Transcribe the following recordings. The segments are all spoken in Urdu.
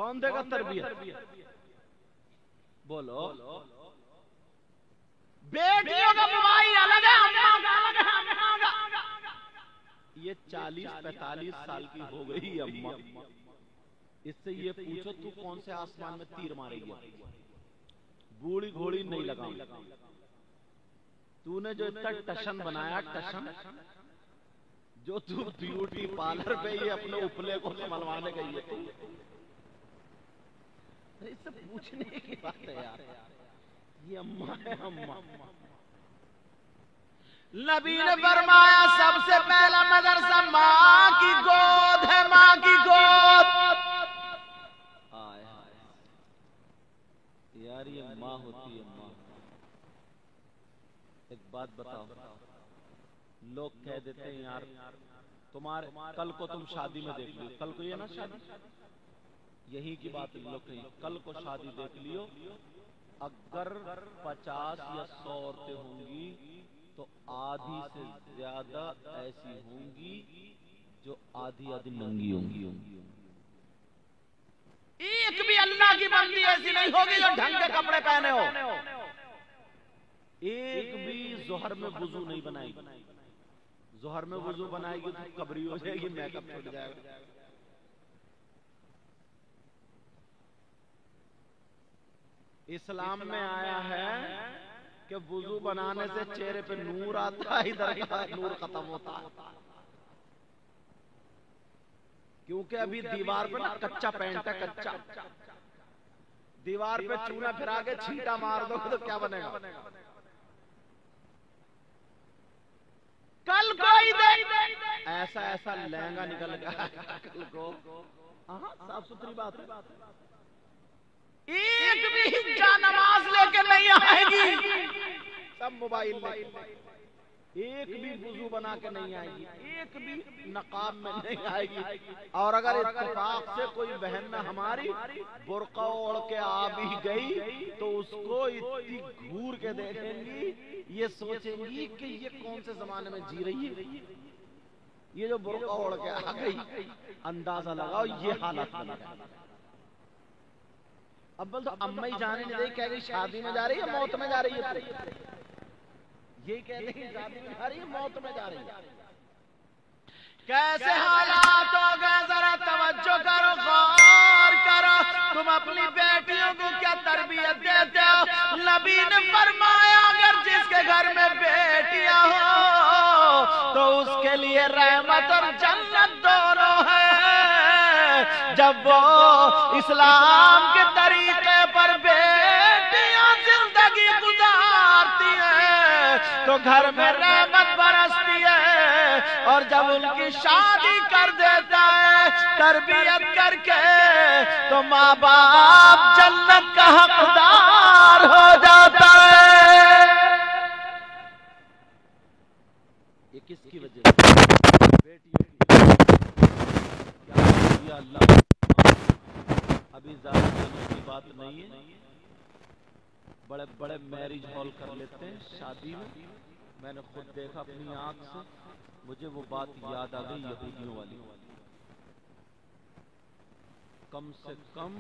کون دے گا تربیت؟ بولو بیٹیوں کا موبائل الگ ہے، اماں کا الگ ہے۔ یہ 40-45 سال کی ہو گئی اماں، اس سے یہ پوچھو تو کون سے آسمان میں تیر مارے گی؟ بوڑھی گھوڑی نہیں لگاؤں۔ تو نے جو اتنا ٹشن بنایا، ٹشن جو تو بیوٹی پارلر پہ یہ اپنے اپلے کو سنبھلوانے گئی ہے، اس سے پوچھنے کی بات ہے یار، یہ اماں ہے اماں۔ نبی نے فرمایا سب سے پہلا مدرسہ ماں کی گود ہے، ماں کی گود۔ یار یہ ماں ہوتی ہے ماں۔ ایک بات بتاؤ، لوگ کہہ دیتے ہیں یار تمہارے کل کو تم شادی میں دیکھ لیو، کل کو یہ نا شادی، یہی کی بات لوگ کہیں کل کو شادی دیکھ لیو، اگر 50 یا 100 عورتیں ہوں گی تو آدھی سے زیادہ ایسی ہوں گی جو آدھی آدھی ننگی ہوں گی۔ ایک بھی اللہ کی بندی ایسی نہیں ہوگی جو ڈھنگ کے کپڑے پہنے ہو، ایک بھی ظہر میں وضو نہیں بنائے گی، ظہر میں وضو بنائے گی تو قبری ہو جائے گی، میک اپ چھوٹ جائے گا۔ اسلام میں آیا ہے کہ وضو بنانے سے چہرے پہ نور آتا ہے، ادھر کا نور ختم ہوتا ہے، کیونکہ ابھی دیوار پہ نا کچا پینٹ ہے، کچا دیوار پہ چونا پھرا کے چھینٹا مار دو تو کیا بنے گا؟ کل کوئی دیکھ ایسا ایسا لہنگا نکل گیا کل کو، صاف ستھری بات ہے، ایک بھی جا نماز لے کے نہیں آئے گی، سب موبائل لے کے، ایک بھی وضو بنا کے نہیں آئے گی، ایک بھی نقاب میں نہیں آئے گی، اور اگر اتفاق سے کوئی بہن ہماری برقع اوڑھ کے آ بھی گئی تو اس کو اتنی گھور کے دیکھیں گی، یہ سوچیں گی کہ یہ کون سے زمانے میں جی رہی ہے، یہ جو برقع اوڑھ کے آ گئی، اندازہ لگاؤ یہ حالت بن گئی۔ اب بول تو امی جانے نہیں رہی، کہہ گئی شادی میں جا رہی ہے موت میں جا رہی ہے، یہی کہتے ہیں شادی میں جا رہی ہے موت میں جا رہی ہے۔ کیسے حالات ہو گئے ذرا توجہ کرو، غور کرو، تم اپنی بیٹیوں کو کیا تربیت دیتے ہو؟ نبی نے فرمایا اگر جس کے گھر میں بیٹیاں ہو تو اس کے لیے رحمت اور جنت دونوں ہیں۔ جب وہ اسلام کے طریقے پر بیٹیاں زندگی گزارتی ہیں تو گھر میں رحمت برستی ہے، اور جب ان کی شادی کر دیتا ہے تربیت کر کے تو ماں باپ جنت کا حقدار ہو جاتا ہے۔ یہ کس کی وجہ سے؟ بیٹیوں کی۔ یا اللہ، ابھی زیادہ جانے کی بات نہیں ہے، بڑے بڑے میرج ہال کر لیتے ہیں شادی میں نے خود دیکھا اپنی آنکھ سے، مجھے وہ بات یاد آ گئی یہودیوں والی، کم سے کم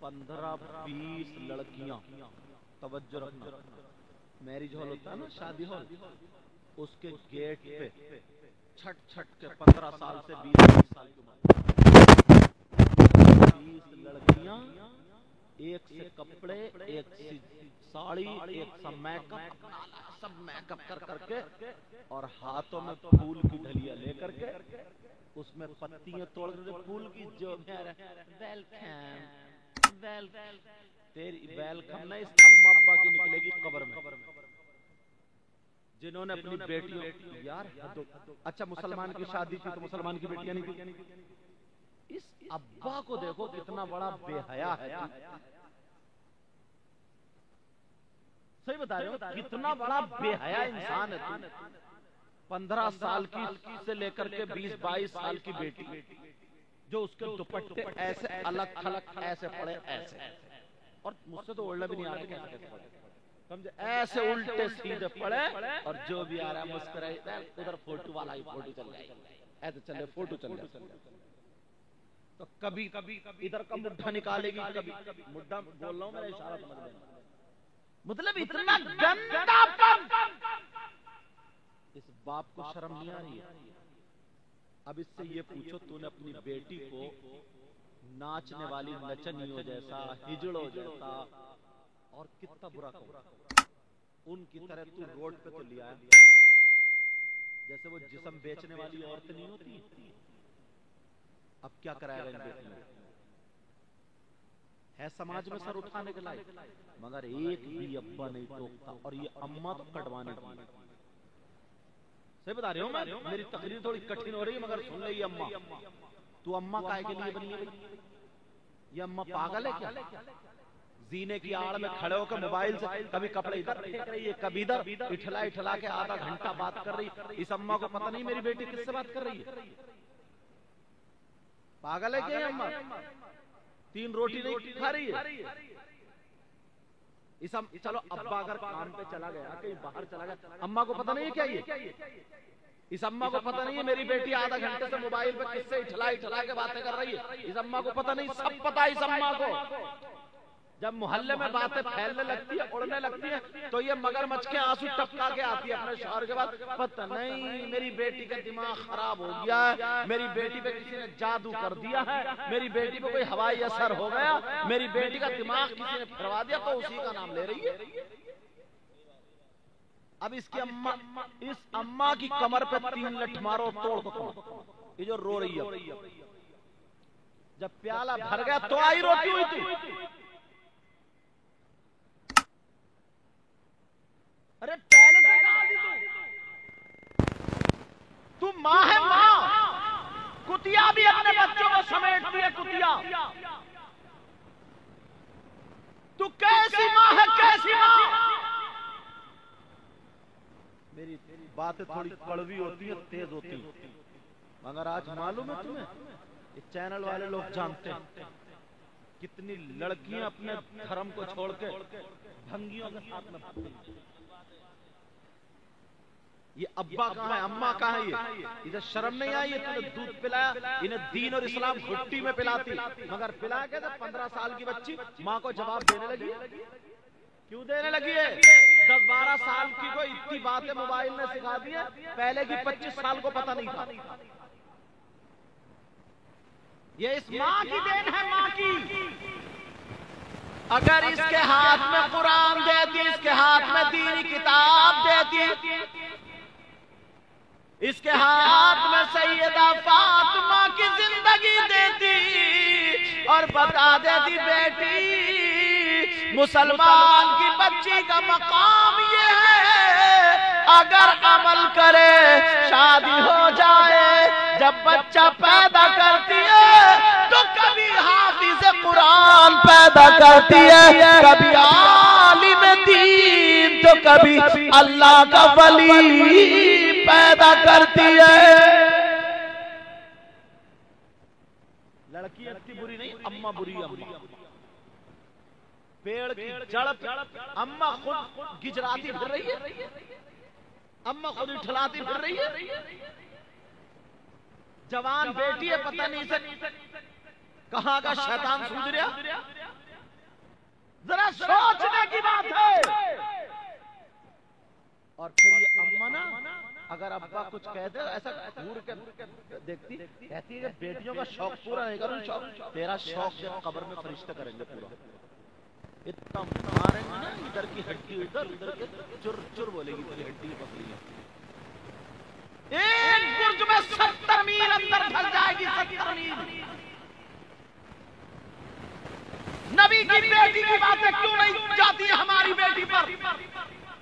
15-20 لڑکیاں، توجہ رکھنا، میرج ہال ہوتا ہے نا شادی ہال، اس کے گیٹ پہ چھٹ چھٹ کے 15 سال سے 20 سال کی عمر 20 لڑکیاں، ایک سے کپڑے، ایک سے ساڑی، ایک سا میک اپ، سب میک اپ کر کر کے، اور ہاتھوں میں پھول کی ڈھلیا لے کر کے، اس میں پتیاں توڑ کر پھول کی، جو ویلکم ویلکم، تیری ویلکم نہیں اس اماں ابا کی نکلے گی قبر میں، جنہوں نے اپنی بیٹیوں یار اچھا مسلمان کی شادی کی تو مسلمان کی بیٹیاں نہیں تھی، اس ابا کو دیکھو کتنا بڑا بے حیا ہے، صحیح بتا رہے ہو کتنا بڑا بے حیا انسان ہے تو، 15 سال کی سے لے کر کے 20-22 سال کی بیٹی جو اس کے دوپٹے ایسے الگ تھلگ ایسے پڑے ایسے، اور مجھ سے تو اڑنا بھی نہیں آ رہا کیسے کیسے پڑے، سمجھے ایسے الٹے سیدھے پڑے، اور جو بھی آ رہا ہے مسکرائے ادھر فوٹو والا ہی فوٹو چل جائے ایسے چلے فوٹو چل جائے، تو کبھی ادھر کا مڈھا نکالے گی، کبھی مڈھا بول رہا ہوں میرا اشارہ سمجھ لینا، مطلب اتنا گندا پن. اس باپ کو شرم نہیں آ رہی ہے؟ اب اس سے یہ پوچھو تو نے اپنی بیٹی کو ناچنے والی نچنیوں جیسا، ہجڑوں جیسا اور کتنا برا کہا، ان کی طرح تو روڈ پہ تو لیا ہے جیسے وہ جسم بیچنے والی عورت نہیں ہوتی. اب کیا کرائے گا ان بیٹیوں ہے سماج میں سر اٹھانے کے لائق، مگر ایک بھی ابا نہیں ٹوکتا. اور یہ اماں تو کٹوانے کی، صحیح بتا رہے ہوں میں، میری تقریر تھوڑی کٹھن ہو رہی ہے مگر سن لئی. اماں تو اماں کائے کے لیے بنی ہے بھائی؟ یہ اماں پاگل ہے کیا؟ زینے کی آڑ میں کھڑے ہو کے موبائل سے کبھی کپڑے ادھر پھینک رہی ہے، کبھی ادھر اٹھلا کے آدھا گھنٹہ بات کر رہی. اس اماں کو پتہ نہیں میری بیٹی کس سے بات کر رہی ہے؟ پاگل ہے کیا یہ اماں؟ 3 روٹی نہیں کھا رہی ہے. چلو ابا اگر کام پہ چلا گیا، کہیں باہر چلا گیا، اماں کو پتہ نہیں ہے کیا یہ؟ اس اماں کو پتہ نہیں ہے میری بیٹی آدھا گھنٹے سے موبائل پہ کس سے اٹھلا کے باتیں کر رہی ہے؟ اس اماں کو پتہ نہیں، سب پتہ اس اماں کو. جب محلے میں باتیں پھیلنے لگتی ہے، اڑنے لگتی ہیں، تو یہ مگرمچھ کے آنسو ٹپکا کے آتی ہے اپنے شوہر کے بعد، پتہ نہیں میری بیٹی کا دماغ خراب ہو گیا ہے، میری بیٹی پہ کسی نے جادو کر دیا ہے، میری بیٹی پہ کوئی ہوائی اثر ہو گیا، میری بیٹی کا دماغ کسی نے پھروا دیا، تو اسی کا نام لے رہی ہے. اب اس اماں کی کمر پہ 3 لٹھ مارو توڑ کو، یہ جو رو رہی ہے. جب پیالہ بھر گیا تو آئی روتی ہوئی تھی. ارے پہلے سے کہا تھی تو ماں ہے، ماں. کتیا بھی اپنے بچوں کو سمیٹتی ہے، کتیا. تو کیسی ماں ہے، کیسی ماں؟ میری باتیں تھوڑی کڑوی ہوتی ہیں، تیز ہوتی ہیں، مگر آج معلوم ہے تمہیں، یہ چینل والے لوگ جانتے ہیں کتنی لڑکیاں اپنے دھرم کو چھوڑ کے بھنگیوں کے ساتھ میں بھاگتی ہیں. یہ ابا کہاں ہے، اماں کہاں ہے؟ یہ ادھر شرم نہیں آئی؟ تمہیں دودھ پلایا، انہیں دین اور اسلام گھٹی میں پلاتی، مگر پلا کے 15 سال کی بچی ماں کو جواب دینے لگی. کیوں دینے لگی ہے؟ 10-12 سال کی کو اتنی باتیں موبائل نے سکھا دی ہیں، پہلے کی 25 سال کو پتہ نہیں تھا. یہ اس ماں کی دین ہے، ماں کی. اگر اس کے ہاتھ میں قرآن دیتی، اس کے ہاتھ میں دینی کتاب دیتی، اس کے ہاتھ میں سیدہ فاطمہ کی زندگی دیتی اور بتا دیتی بیٹی مسلمان کی بچی کا مقام یہ ہے، اگر عمل کرے شادی ہو جائے، جب بچہ پیدا کرتی ہے تو کبھی حافظ قرآن پیدا کرتی ہے، کبھی عالم دین، تو کبھی اللہ کا ولی پیدا کرتی ہے. لڑکی اتنی بری نہیں، اماں بری. اماں پیڑ کی جڑ پہ اماں خود گجراتی پھر رہی ہے، اماں خود اٹھلاتی پھر رہی ہے. جوان بیٹی ہے، پتہ نہیں سے کہاں کا شیطان سوج رہا. ذرا سوچنے کی بات ہے. اور پھر یہ اماں نا، اگر ابا کچھ کہہ دے ایسا گھور کے دیکھتی، کہتی ہے کہ بیٹیوں کا شوق پورا نہیں کروں، شوق تیرا شوق جب قبر میں فرشتے کریں گے پورا. اتنا ماریں گے نا، ادھر کی ہڈی ادھر، ادھر کے چر چر بولے گی تیری ہڈی پکڑی ہے. ایک برج میں 70 میل اندر پھنس جائے گی، 70 میل. نبی کی بیٹی کی باتیں کیوں نہیں جاتی ہے ہماری بیٹی پر؟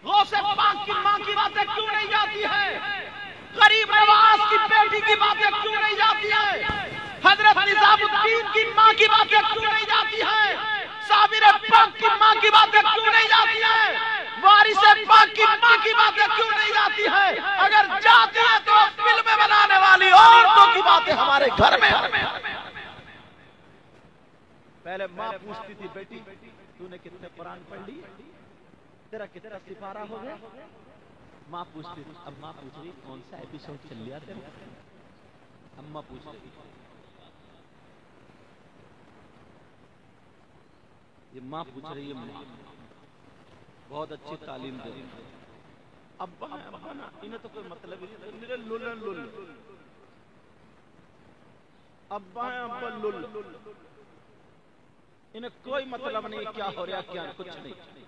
غوث پاک کی ماں کی باتیں کیوں نہیں جاتی ہے؟ غریب نواز کی بیٹی کی باتیں کیوں نہیں جاتی ہے؟ حضرت نظام الدین کی ماں کی باتیں کیوں نہیں جاتی ہے؟ صابر پاک کی ماں کی باتیں کیوں نہیں جاتی ہے؟ وارث پاک کی ماں کی باتیں کیوں نہیں جاتی ہے؟ اگر جاتی ہے تو فلمیں بنانے والی عورتوں کی باتیں ہمارے گھر میں. پہلے ماں پوچھتی تھی بیٹی تو نے کتنے قرآن پڑھ لی، تیرا کتنا سپارہ ہو گیا؟ ماں پوچھتی تھی. اب ماں پوچھ رہی کون سا ایپیسوڈ چل لیا تیرا؟ اماں پوچھ رہی. یہ ماں پوچھ رہی ہے، ماں بہت اچھی تعلیم دے رہی ہے، ابا نا انہیں تو کوئی مطلب ہی نہیں، میرے لل ابا ہے، ابا لل، انہیں کوئی مطلب نہیں کیا ہو رہا کیا کچھ نہیں۔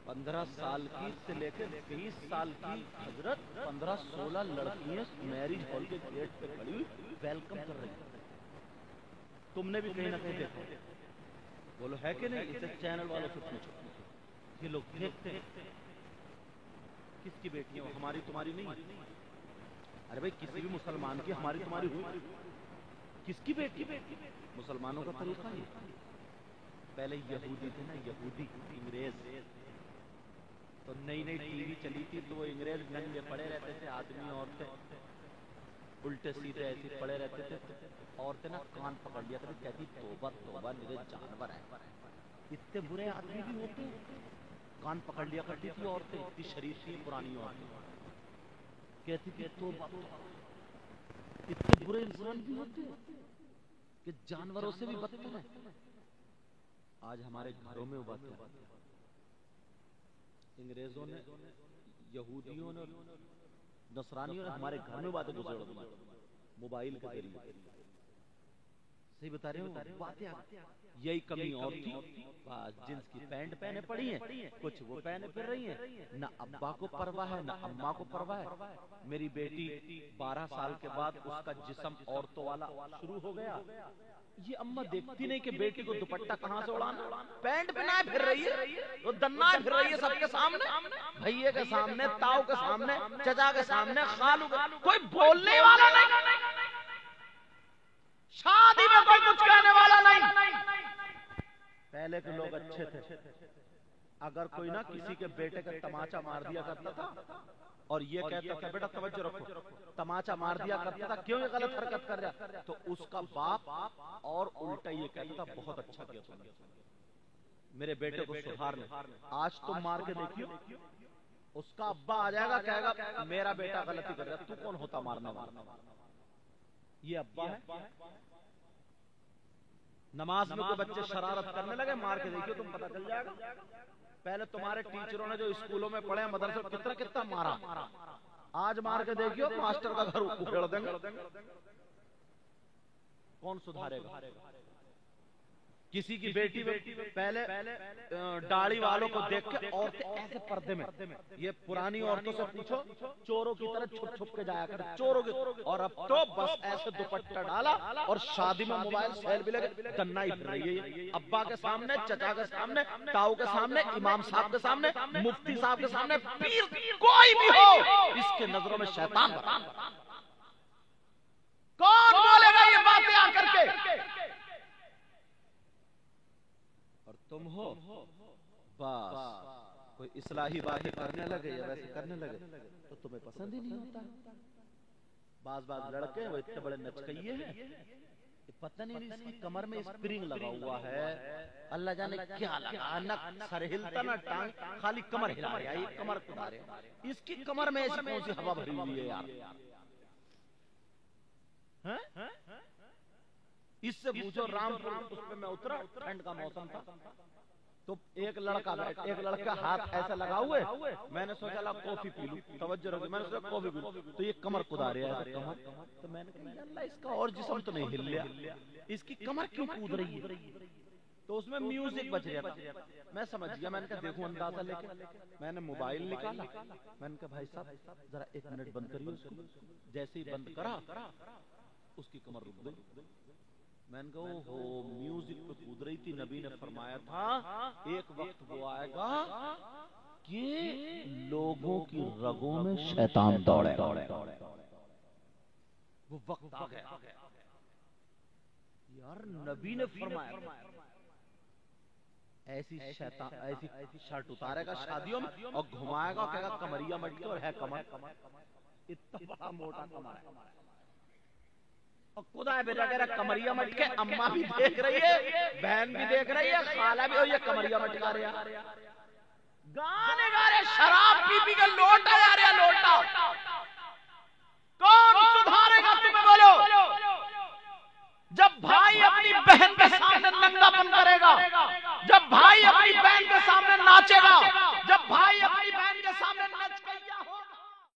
15 سال کی سے لے کے 20 سال کی حضرت 15-16 لڑکیاں میرج ہال کے گیٹ پہ کھڑی ہوئی ویلکم کر رہی ہیں۔ تم نے بھی کہیں نہ کہیں دیکھا، بولو ہے کہ نہیں؟ اسے چینل والوں سے پوچھو، یہ لوگ دیکھتے ہیں کس کی بیٹیاں ہو، ہماری تمہاری نہیں؟ ارے بھائی کسی بھی مسلمان کی ہماری تمہاری ہوئی، کس کی بیٹی؟ مسلمانوں کا طریقہ یہ، پہلے یہودی تھے نا، یہودی انگریز، تو نئی نئی ٹی وی چلی تھی تو وہ انگریز ننگے پڑے رہتے تھے، آدمی عورتیں الٹے سیدھے ایسے پڑے رہتے تھے، عورتیں نا کان پکڑ لیا کرتی، کہتی توبہ توبہ میرے جانور ہیں، اتنے برے آدمی بھی ہوتے ہیں، کان پکڑ لیا کرتی تھی عورتیں، اتنی شریف تھی پرانی عورتیں، کہتی تھی توبہ توبہ، اتنے برے انسان بھی ہوتے ہیں کہ جانوروں سے بھی بدتر ہیں۔ آج ہمارے گھروں میں ابھرتے ہیں، انگریزوں نے، یہودیوں نے، نصرانیوں نے ہمارے گھر میں باتیں گزر دی موبائل کے ذریعے، صحیح بتا رہے ہو باتیں، یہی کمی اور تھی، جنس کی پینٹ پہنے پڑی ہیں، کچھ وہ پہنے پھر رہی ہیں، نہ ابا کو پرواہ ہے نہ اماں کو پرواہ ہے۔ میری بیٹی 12 سال کے بعد اس کا جسم عورتوں والا شروع ہو گیا، یہ اماں دیکھتی نہیں کہ بیٹی کو دوپٹہ کہاں سے اڑانا، پینٹ پہنائے پھر رہی ہے، وہ دنائے پھر رہی ہے سب کے سامنے، بھائیے کے سامنے، تاؤ کے سامنے، چچا کے سامنے، خالو کے، کوئی بولنے والا نہیں، شادی میں کوئی کچھ کہنے والا نہیں۔ پہلے کے لوگ اچھے تھے، اگر کوئی نہ کسی کے بیٹے کا تماچا مار دیا کرتا تھا اور یہ کہتا تھا بیٹا توجہ رکھو، تماچا مار دیا کرتا تھا، کیوں یہ غلط حرکت کر رہا، تو اس کا باپ اور الٹا یہ کہتا تھا بہت اچھا کیا تم نے، میرے بیٹے کو سدھار لے۔ آج تم مار کے دیکھیو، اس کا ابا آ جائے گا کہے گا میرا بیٹا غلطی کر رہا ہے، تو کون ہوتا مارنے والا؟ یہ ابا ہے۔ نماز میں کوئی بچے شرارت کرنے لگے، مار کے دیکھیو تم پتہ چل جائے گا۔ پہلے تمہارے ٹیچروں نے جو اسکولوں میں پڑھے مدرسے کتنا کتنا مارا، آج مار کے دیکھیو ماسٹر کا گھر اکھیڑ دیں گے، کون سدھارے گا؟ کسی کی بیٹی پہلے داڑھی والوں کو دیکھ کے عورتیں ایسے پردے میں، یہ پرانی عورتوں سے پوچھو چوروں کی طرح چھپ چھپ کے جایا کر، چوروں کی، اور اب تو بس ایسے دوپٹہ ڈالا اور شادی میں موبائل سیلفی لگے دنائی پھر رہی ہے، ابا کے سامنے، چچا کے سامنے، تاؤ کے سامنے، امام صاحب کے سامنے، مفتی صاحب کے سامنے، پیر کوئی بھی ہو اس کے نظروں میں شیطان بنا۔ کون بولے گا یہ باتیں آ کر کے؟ اور تم ہو بس کوئی اصلاحی باتیں کرنے لگے یا ویسے کرنے لگے تو تمہیں پسند ہی نہیں ہوتا۔ بعض لڑکے وہ اتنے بڑے نچکئیے ہیں، پتہ نہیں اس کی کمر میں اسپرنگ لگا ہوا ہے، اللہ جانے کیا لگا، نہ سر ہلتا نہ ٹانگ، خالی کمر ہلا رہا ہے، یہ کمر کھلا رہا ہے، اس کی کمر میں ایسی کون سی ہوا بھری ہوئی ہے یار؟ اس سے پوچھو رام پور اس پہ میں اترا، ٹھنڈ کا موسم تھا، تو ایک لڑکا ہاتھ ایسا لگا ہوئے، میں نے سوچا لا کافی پی لوں، توجہ رکھو، میں نے سوچا کافی پی لوں، تو یہ کمر کدا رہا ہے کمر، تو میں نے کہا اللہ اس کا اور جسم تو نہیں ہل لیا، اس کی کمر کیوں کود رہی ہے؟ تو اس میں میوزک بج رہا تھا، میں سمجھ گیا، میں نے کہا دیکھوں اندازہ لے کے، میں نے موبائل نکالا، میں نے کہا بھائی صاحب ذرا 1 منٹ بند کریے اس کو، جیسے ہی بند کرا اس کی کمر رک گئی، میں نے کہا اوہو میوزک پہ کود رہی تھی، نبی نے فرمایا تھا ایک وقت وہ آئے گا کہ لوگوں کی رگوں میں شیطان دوڑے گا، وہ وقت آ گیا یار، نبی نے فرمایا ایسی شیطان ایسی شرٹ اتارے گا شادیوں میں اور گھمائے گا، کہے گا کمریا مٹی اور ہے کمر، اتنا بڑا موٹا کمر ہے، اور خدا بیٹا کہہ رہا کمریا مٹکے، اماں بھی دیکھ رہی ہے، بہن بھی دیکھ رہی ہے، خالہ بھی، اور یہ کمریا مٹکا رہا، گانے گا رہے، شراب پی پی کے لوٹا جا رہا لوٹا، کون سدھارے گا تمہیں بولو؟ جب بھائی اپنی بہن کے سامنے ننگا پن کرے گا، بھائی اپنی